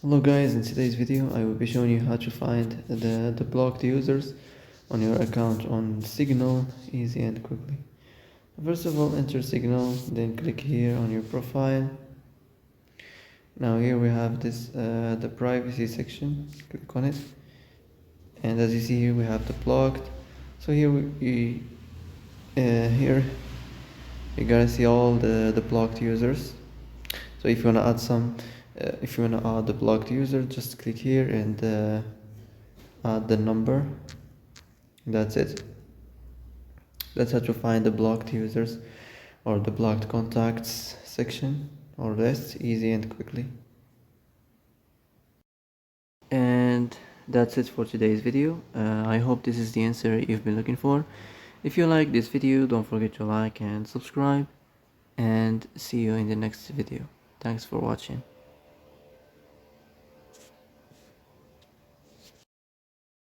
Hello guys, in today's video I will be showing you how to find the blocked users on your account on Signal easy and quickly. First of all, enter Signal, then click here on your profile. Now here we have this the privacy section. Click on it, and as you see here we have the blocked. So here here you're gonna see all the blocked users. So if you wanna add if you wanna add the blocked user, just click here and add the number. That's it. That's how to find the blocked users or the blocked contacts section or list easy and quickly. And that's it for today's video. I hope this is the answer you've been looking for. If you like this video, don't forget to like and subscribe, and see you in the next video. Thanks for watching.